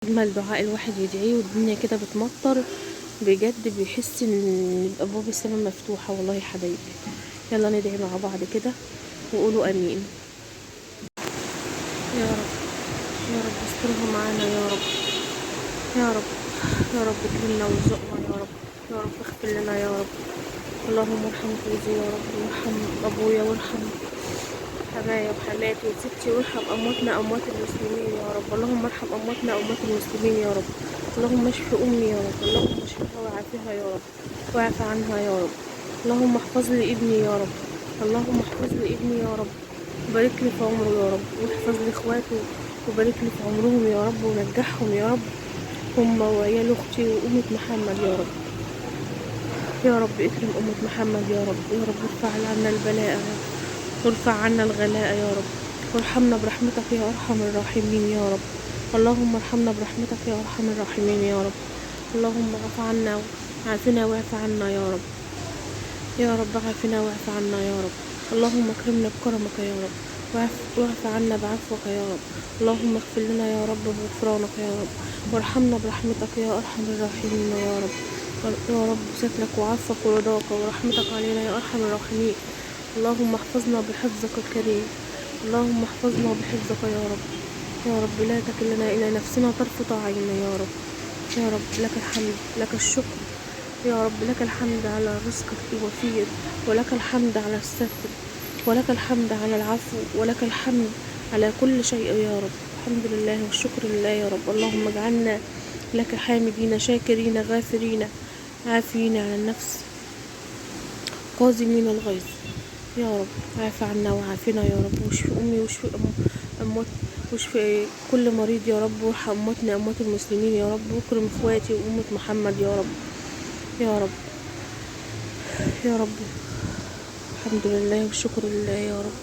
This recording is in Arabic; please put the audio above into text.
أجمل دعاء الواحد يدعيه والدنيا كده بتمطر بجد، بيحس ان ابواب السماء مفتوحة. والله يا حبايبي، يلا ندعي مع بعض كده وقولوا امين. يا رب، يا رب استرها معانا يا رب، يا رب، يا رب اكرمنا وارزقنا يا رب، يا رب اغفر لنا يا رب. اللهم ارحم فوزي يا رب، وارحم ابويا، وارحم حمايا وحماتي وستي، وارحم امواتنا اموات المسلمين يا رب. اللهم ارحم امواتنا اموات المسلمين يا رب. اللهم اشف امي يا رب، اللهم اشفها وعافها يا رب، واعف عنها يا رب. اللهم احفظ لي ابني يا رب، اللهم احفظ لي ابني يا رب، وبارك لي في عمره يا رب، واحفظ لي اخواته وبارك لي في عمرهم يا رب، ونجحهم يا رب، هم وعيال اختي وامة محمد يا رب. يا رب اكرم امة محمد يا رب، يا رب ارفع عنا البلاء يا رب، وارفع عنا الغلاء يا رب، وارحمنا برحمتك يا ارحم الراحمين يا رب. اللهم ارحمنا برحمتك يا ارحم الراحمين يا رب. اللهم اعف عنا، عافنا واعف عنا يا رب، يا رب عافنا واعف عنا يا رب. اللهم اكرمنا بكرمك يا رب، واعف عنا بعفوك يا رب. اللهم اغفر لنا يا رب بغفرانك يا رب، وارحمنا برحمتك يا ارحم الراحمين يا رب. يا رب سترك وعفوك ورضاك ورحمتك علينا يا ارحم الراحمين. اللهم احفظنا بحفظك الكريم، اللهم احفظنا بحفظك يا رب. يا رب لا تكلنا الى نفسنا طرفة عين يا رب. يا رب لك الحمد، لك الشكر يا رب، لك الحمد على رزقك الوفير، ولك الحمد على الستر، ولك الحمد على العفو، ولك الحمد على كل شيء يا رب. الحمد لله والشكر لله يا رب. اللهم اجعلنا لك حامدين شاكرين غافرين عافين عن النفس كاظمين الغيظ يا رب. عاف عنا وعافنا يا رب، واشفي امي واشفي اموات، واشفي كل مريض يا رب، وارحم امواتنا اموات المسلمين يا رب، واكرم اخواتي وامة محمد يا رب، يا رب، يا رب. الحمد لله والشكر لله يا رب.